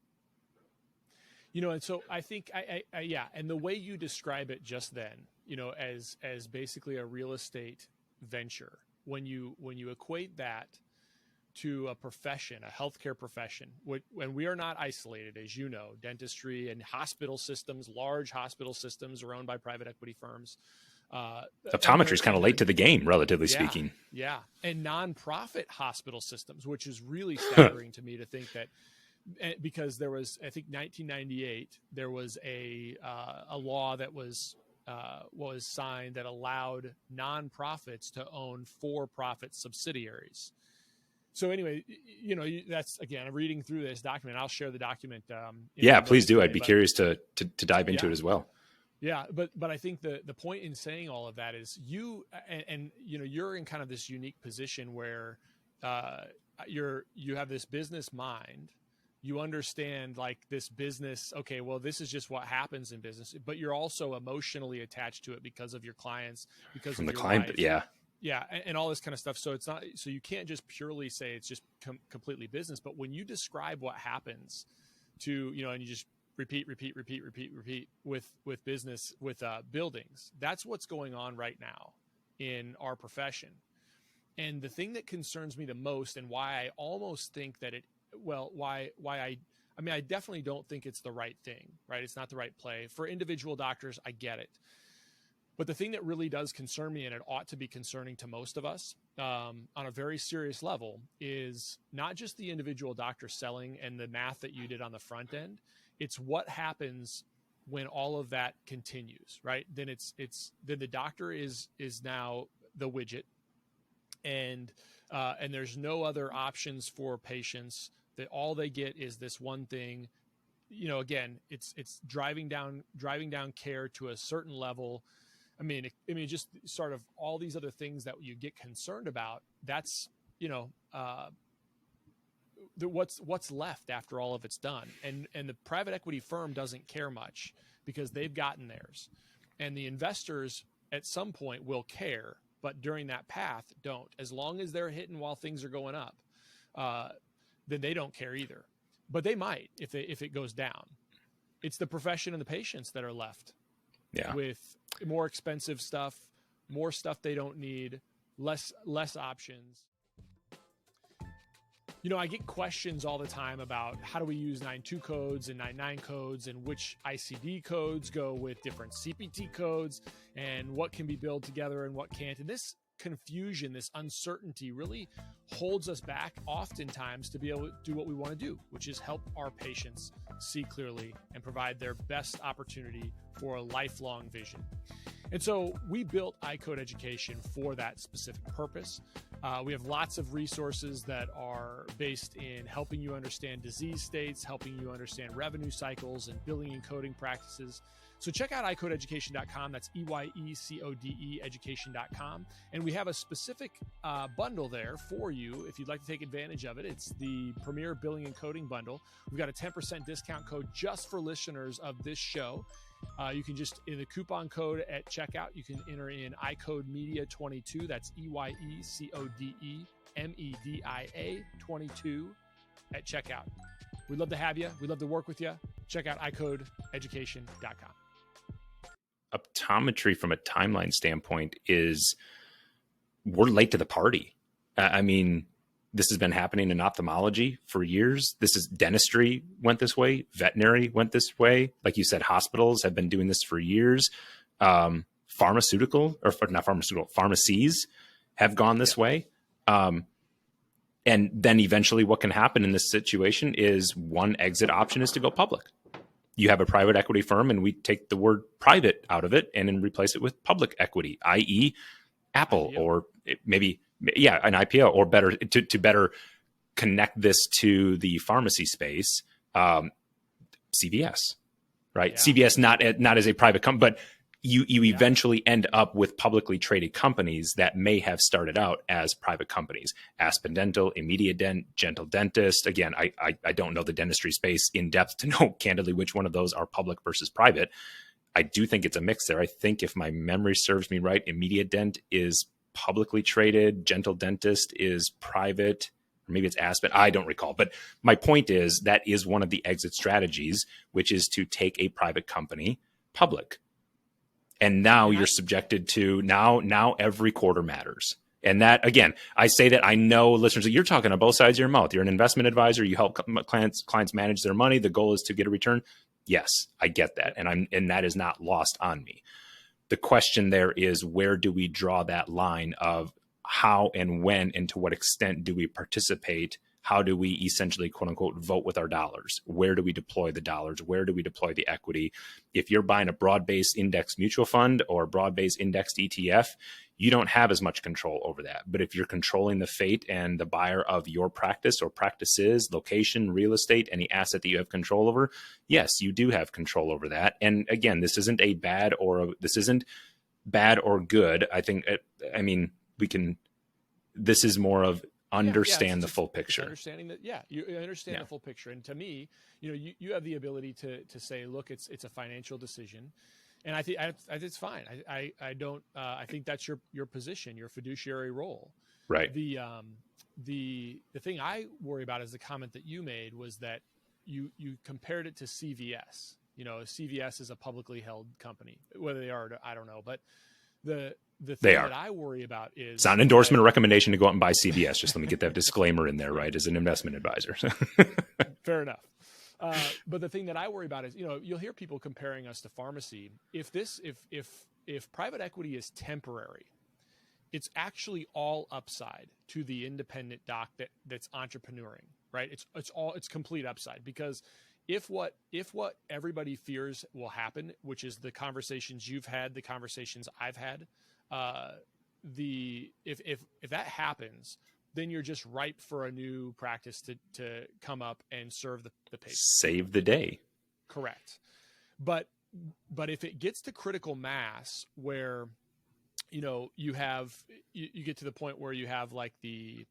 And so I think, yeah. And the way you describe it just then, as basically a real estate venture, when you equate that to a profession, a healthcare profession, when we are not isolated, as you know, dentistry and hospital systems, large hospital systems are owned by private equity firms. Optometry is kind of late to the game, relatively speaking. Yeah. And nonprofit hospital systems, which is really staggering to me to think that, because there was, I think 1998, there was a law that was signed that allowed nonprofits to own for-profit subsidiaries. So anyway, that's, again, I'm reading through this document. I'll share the document. Yeah, please do. I'd be curious to dive into it as well. Yeah, but I think the point in saying all of that is you you're in kind of this unique position where you have this business mind. You understand like this business. Okay, well, this is just what happens in business, but you're also emotionally attached to it because of your clients, because from of the your client. life. Yeah, and all this kind of stuff. So it's not. So you can't just purely say it's just completely business. But when you describe what happens to and you just repeat with business, with buildings. That's what's going on right now in our profession. And the thing that concerns me the most, and why I almost think that I definitely don't think it's the right thing, right? It's not the right play. For individual doctors, I get it. But the thing that really does concern me, and it ought to be concerning to most of us on a very serious level, is not just the individual doctor selling and the math that you did on the front end. It's what happens when all of that continues, right? Then then the doctor is now the widget, and there's no other options for patients. That all they get is this one thing. Again, it's driving down care to a certain level. I mean, just sort of all these other things that you get concerned about. That's what's left after all of it's done. And the private equity firm doesn't care much because they've gotten theirs. And the investors at some point will care, but during that path don't. As long as they're hitting while things are going up, then they don't care either. But they might if it goes down. It's the profession and the patients that are left with more expensive stuff, more stuff they don't need, less options. I get questions all the time about how do we use 9.2 codes and 9.9 codes, and which ICD codes go with different CPT codes, and what can be billed together and what can't. And this confusion, this uncertainty really holds us back oftentimes to be able to do what we want to do, which is help our patients see clearly and provide their best opportunity for a lifelong vision. And so we built iCode Education for that specific purpose. We have lots of resources that are based in helping you understand disease states, helping you understand revenue cycles and billing and coding practices. So check out iCodeEducation.com. That's EYECODE education.com. And we have a specific bundle there for you if you'd like to take advantage of it. It's the Premier Billing and Coding Bundle. We've got a 10% discount code just for listeners of this show. You can just, in the coupon code at checkout, you can enter in iCodeMedia22. That's EYECODEMEDIA 22 at checkout. We'd love to have you. We'd love to work with you. Check out iCodeEducation.com. Optometry from a timeline standpoint is we're late to the party. I mean, this has been happening in ophthalmology for years. Dentistry went this way. Veterinary went this way. Like you said, hospitals have been doing this for years. Pharmacies have gone this way. And then eventually what can happen in this situation is one exit option is to go public. You have a private equity firm and we take the word private out of it and then replace it with public equity, i.e. Apple, IPO. Or maybe, an IPO, or better to better connect this to the pharmacy space, CVS, right? Yeah. CVS, not as a private company, but you eventually end up with publicly traded companies that may have started out as private companies. Aspen Dental, Immediate Dent, Gentle Dentist. Again, I don't know the dentistry space in depth to know candidly which one of those are public versus private. I do think it's a mix there. I think if my memory serves me right, Immediate Dent is publicly traded, Gentle Dentist is private, or maybe it's Aspen. I don't recall. But my point is that is one of the exit strategies, which is to take a private company public. And now you're subjected to now every quarter matters. And that, again, I say that I know listeners that you're talking on both sides of your mouth. You're an investment advisor. You help clients manage their money. The goal is to get a return. Yes, I get that. And that is not lost on me. The question there is, where do we draw that line of how and when and to what extent do we participate? How do we essentially, quote unquote, vote with our dollars? Where do we deploy the dollars? Where do we deploy the equity? If you're buying a broad-based index mutual fund or a broad-based indexed ETF, you don't have as much control over that. But if you're controlling the fate and the buyer of your practice or practices, location, real estate, any asset that you have control over, yes, you do have control over that. And again, this isn't bad or good. I think, this is more of understand the full picture. Understanding that, you understand the full picture. And to me, you have the ability to say, look, it's a financial decision. And I think it's fine. I don't. I think that's your position, your fiduciary role. Right. The thing I worry about is the comment that you made was that you compared it to CVS. CVS is a publicly held company. Whether they are, I don't know. But the thing that I worry about is it's not an endorsement or recommendation to go out and buy CVS. Just let me get that disclaimer in there, right? As an investment advisor. Fair enough. But the thing that I worry about is, you'll hear people comparing us to pharmacy. If private equity is temporary, it's actually all upside to the independent doc that's entrepreneuring, right? It's complete upside, because if what everybody fears will happen, which is the conversations you've had, the conversations I've had, if that happens, then you're just ripe for a new practice to come up and serve the patient. Save the day. Correct. But if it gets to critical mass where, you get to the point where you have like the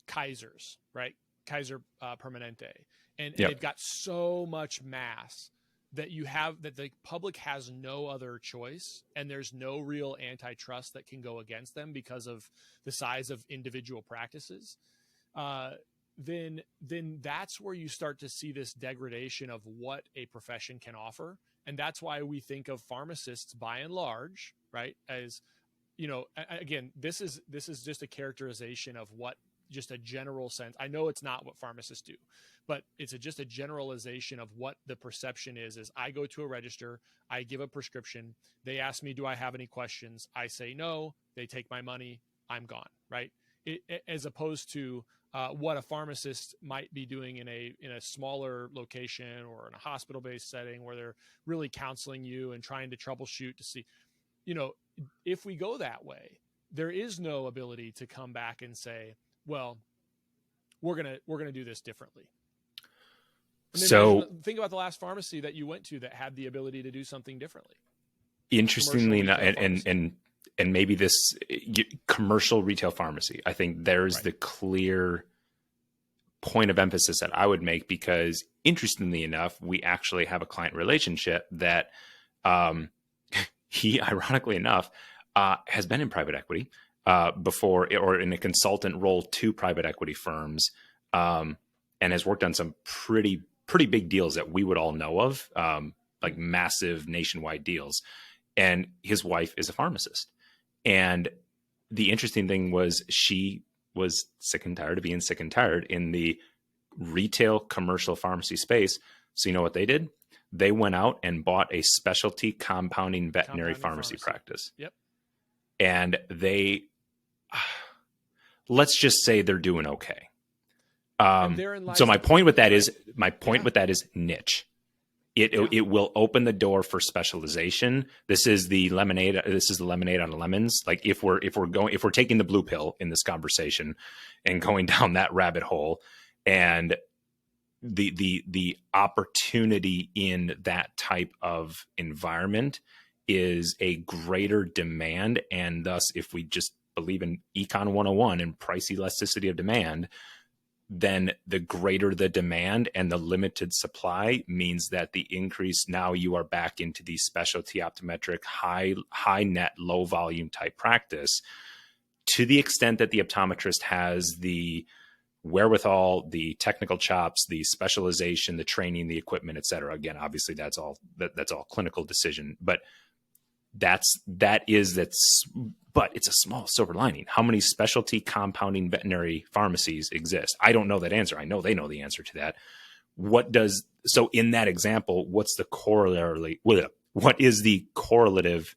Kaisers, right? Kaiser Permanente. And they've got so much mass that the public has no other choice, and there's no real antitrust that can go against them because of the size of individual practices, then that's where you start to see this degradation of what a profession can offer. And that's why we think of pharmacists by and large, right, as, again, this is just a characterization of what just a general sense. I know it's not what pharmacists do, but it's just a generalization of what the perception is I go to a register, I give a prescription, they ask me, do I have any questions? I say no, they take my money, I'm gone, right? As opposed to what a pharmacist might be doing in a smaller location or in a hospital-based setting where they're really counseling you and trying to troubleshoot to see, if we go that way, there is no ability to come back and say, well, we're gonna do this differently. So think about the last pharmacy that you went to that had the ability to do something differently. Interestingly enough, and maybe this commercial retail pharmacy, I think there's the clear point of emphasis that I would make, because interestingly enough, we actually have a client relationship that he, ironically enough, has been in private equity before, or in a consultant role to private equity firms, and has worked on some pretty big deals that we would all know of, like massive nationwide deals. And his wife is a pharmacist. And the interesting thing was she was sick and tired of being sick and tired in the retail commercial pharmacy space. So you know what they did? They went out and bought a specialty compounding veterinary pharmacy practice. Yep. And let's just say they're doing okay. So my point with that is niche. It will open the door for specialization. This is the lemonade on lemons. Like if we're taking the blue pill in this conversation and going down that rabbit hole, and the opportunity in that type of environment is a greater demand. And thus, if we just believe in Econ 101 and price elasticity of demand, then the greater the demand and the limited supply means that the increase, now you are back into the specialty optometric, high net, low volume type practice, to the extent that the optometrist has the wherewithal, the technical chops, the specialization, the training, the equipment, et cetera. Again, obviously that's all clinical decision, but but it's a small silver lining. How many specialty compounding veterinary pharmacies exist? I don't know that answer. I know they know the answer to that. So in that example, what's the corollary? What is the correlative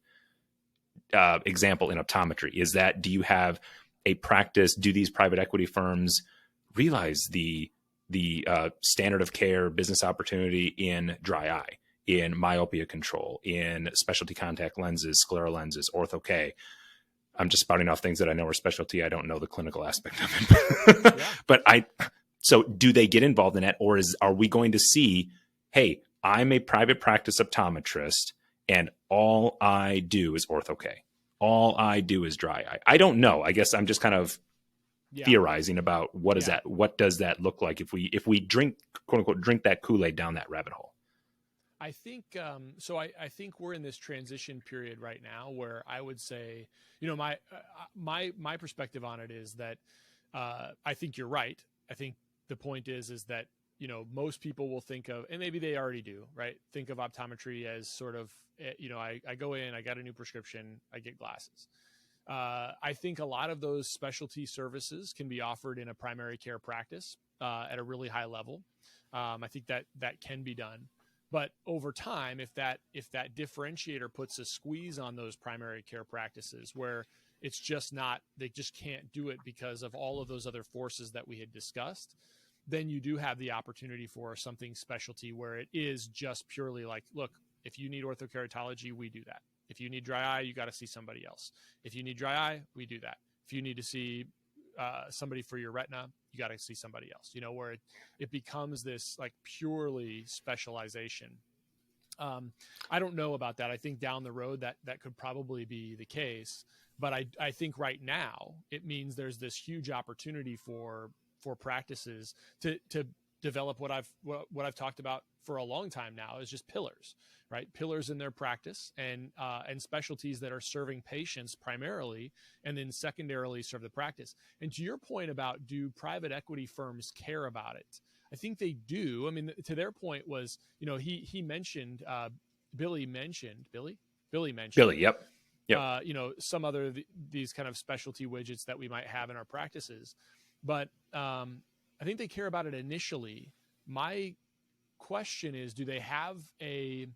example in optometry? Is that, do you have a practice? Do these private equity firms realize the standard of care business opportunity in dry eye, in myopia control, in specialty contact lenses, scleral lenses, ortho-K? I'm just spouting off things that I know are specialty. I don't know the clinical aspect of it. Yeah. But so do they get involved in that? Or are we going to see, hey, I'm a private practice optometrist and all I do is ortho-K. All I do is dry eye. I don't know. I guess I'm just kind of theorizing about what does that look like if we drink, quote unquote, drink that Kool-Aid down that rabbit hole. I think so. I think we're in this transition period right now where I would say, my perspective on it is that I think you're right. I think the point is that most people will think of, and maybe they already do, right? Think of optometry as sort of, I go in, I got a new prescription, I get glasses. I think a lot of those specialty services can be offered in a primary care practice at a really high level. I think that can be done. But over time, if that differentiator puts a squeeze on those primary care practices where it's just not, they just can't do it because of all of those other forces that we had discussed, then you do have the opportunity for something specialty where it is just purely like, look, if you need orthokeratology, we do that. If you need dry eye, you got to see somebody else. If you need dry eye, we do that. If you need to see somebody for your retina, you got to see somebody else, where it becomes this like purely specialization. I don't know about that. I think down the road that could probably be the case, but I think right now it means there's this huge opportunity for practices to develop what I've talked about for a long time now is just pillars, right? Pillars in their practice and specialties that are serving patients primarily, and then secondarily serve the practice. And to your point about, do private equity firms care about it? I think they do. I mean, to their point was, he mentioned, Billy mentioned. Yep. Some other these kind of specialty widgets that we might have in our practices, but I think they care about it initially. My question is, do they have a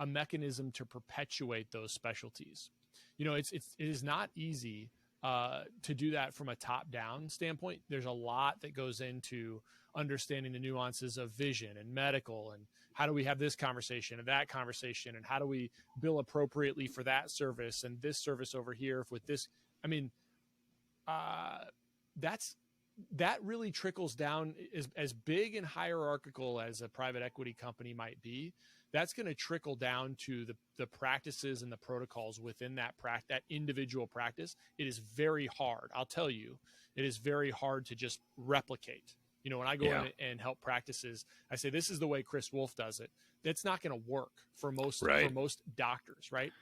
mechanism to perpetuate those specialties? It is not easy to do that from a top-down standpoint. There's a lot that goes into understanding the nuances of vision and medical, and how do we have this conversation and that conversation, and how do we bill appropriately for that service and this service over here with this. I mean, that really trickles down. As big and hierarchical as a private equity company might be, that's going to trickle down to the practices and the protocols within that individual practice. It is very hard. I'll tell you, it is very hard to just replicate. When I go in and help practices, I say, this is the way Chris Wolf does it. That's not going to work for most doctors, right?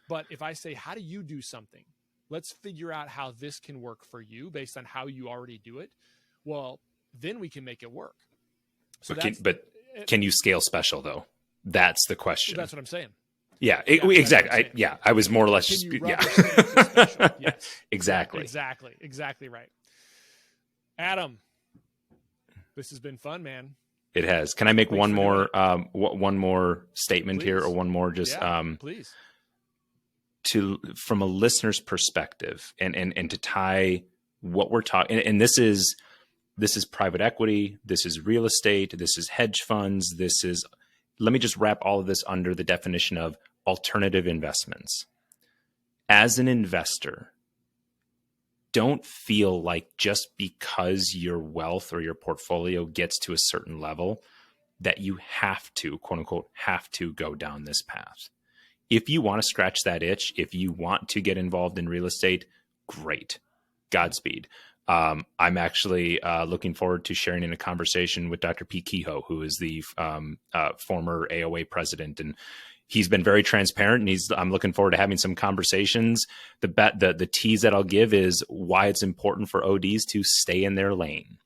But if I say, how do you do something? Let's figure out how this can work for you based on how you already do it. Well, then we can make it work. So can you scale special though? That's the question. That's what I'm saying. Yeah, exactly. I was more or less just, special? Yes. Exactly right. Adam, this has been fun, man. It has. Can I make one more statement please. Here, or one more just please. From a listener's perspective, and to tie what we're talking, and this is private equity, this is real estate, this is hedge funds, let me just wrap all of this under the definition of alternative investments. As an investor, don't feel like just because your wealth or your portfolio gets to a certain level that you have to, quote unquote, have to go down this path. if you want to scratch that itch, if you want to get involved in real estate, great. Godspeed. I'm actually looking forward to sharing in a conversation with Dr. Pete Kehoe, who is the former AOA president, and he's been very transparent. And I'm looking forward to having some conversations. The tease that I'll give is why it's important for ODs to stay in their lane.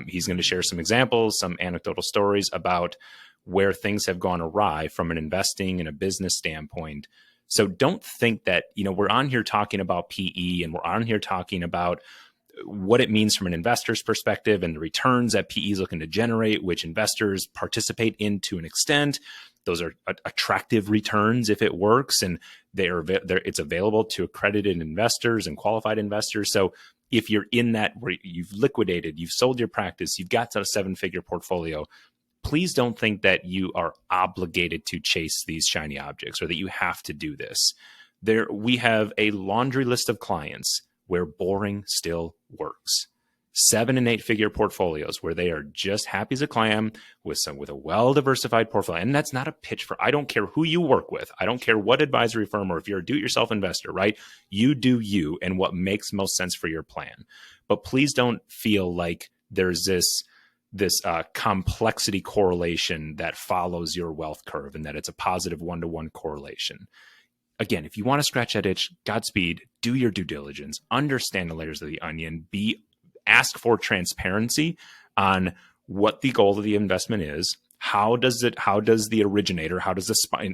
He's going to share some examples, some anecdotal stories about where things have gone awry from an investing and a business standpoint. So don't think that, we're on here talking about PE and we're on here talking about what it means from an investor's perspective and the returns that PE is looking to generate, which investors participate in to an extent. Those are attractive returns if it works, and it's available to accredited investors and qualified investors. So if you're in that where you've liquidated, you've sold your practice, you've got to a 7-figure portfolio, please don't think that you are obligated to chase these shiny objects or that you have to do this. We have a laundry list of clients where boring still works. 7- and 8-figure portfolios where they are just happy as a clam with a well-diversified portfolio. And that's not a pitch I don't care who you work with. I don't care what advisory firm or if you're a do-it-yourself investor, right? You do you and what makes most sense for your plan. But please don't feel like there's this complexity correlation that follows your wealth curve and that it's a positive 1-to-1 correlation. Again, if you want to scratch that itch, Godspeed, do your due diligence, understand the layers of the onion, ask for transparency on what the goal of the investment is. How does the originator,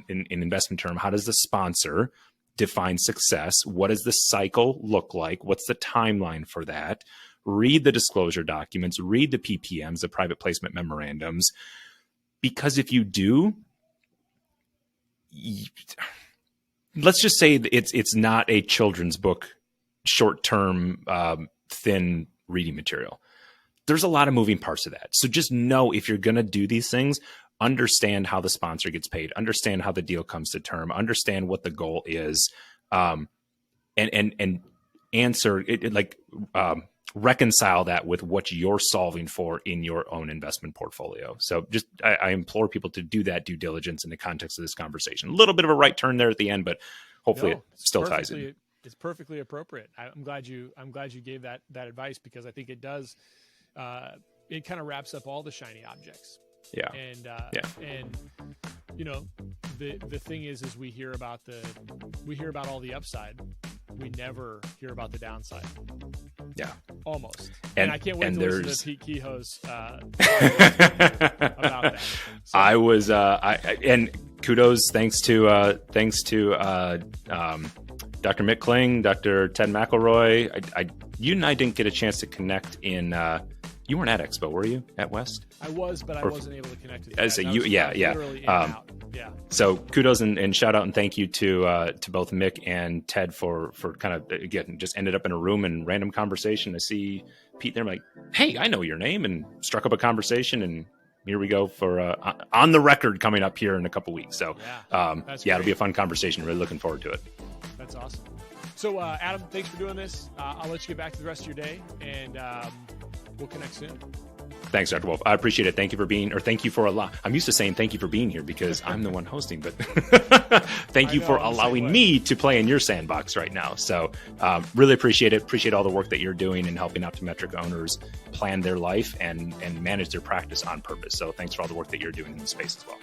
in investment term, how does the sponsor define success? What does the cycle look like? What's the timeline for that? Read the disclosure documents, read the PPMs, the private placement memorandums, because if you do, let's just say it's not a children's book, short-term, thin reading material. There's a lot of moving parts of that. So just know if you're going to do these things, understand how the sponsor gets paid, understand how the deal comes to term, understand what the goal is, and answer it, reconcile that with what you're solving for in your own investment portfolio. So just, I implore people to do that due diligence in the context of this conversation. A little bit of a right turn there at the end, but hopefully it still ties in. It's perfectly appropriate. I'm glad you gave that advice, because I think it does. It kind of wraps up all the shiny objects. Yeah. And the thing is we hear about all the upside. We never hear about the downside. Yeah, almost. And I can't wait to listen to Pete Kehoe's about that. So. I was and kudos, thanks to Dr. Mick Kling, Dr. Ted McElroy. You and I didn't get a chance to connect in. You weren't at Expo, were you? At West? I was, but I wasn't able to connect to yeah. So kudos and shout out and thank you to both Mick and Ted for kind of, again, just ended up in a room and random conversation. I see Pete there. I'm like, hey, I know your name, and struck up a conversation, and here we go for on the record coming up here in a couple weeks. So it'll be a fun conversation. Really looking forward to it. That's awesome. So Adam, thanks for doing this. I'll let you get back to the rest of your day, and we'll connect soon. Thanks, Dr. Wolf. I appreciate it. Thank you for I'm used to saying thank you for being here because I'm the one hosting, but thank you for allowing me to play in your sandbox right now. So really appreciate it. Appreciate all the work that you're doing in helping optometric owners plan their life and manage their practice on purpose. So thanks for all the work that you're doing in the space as well.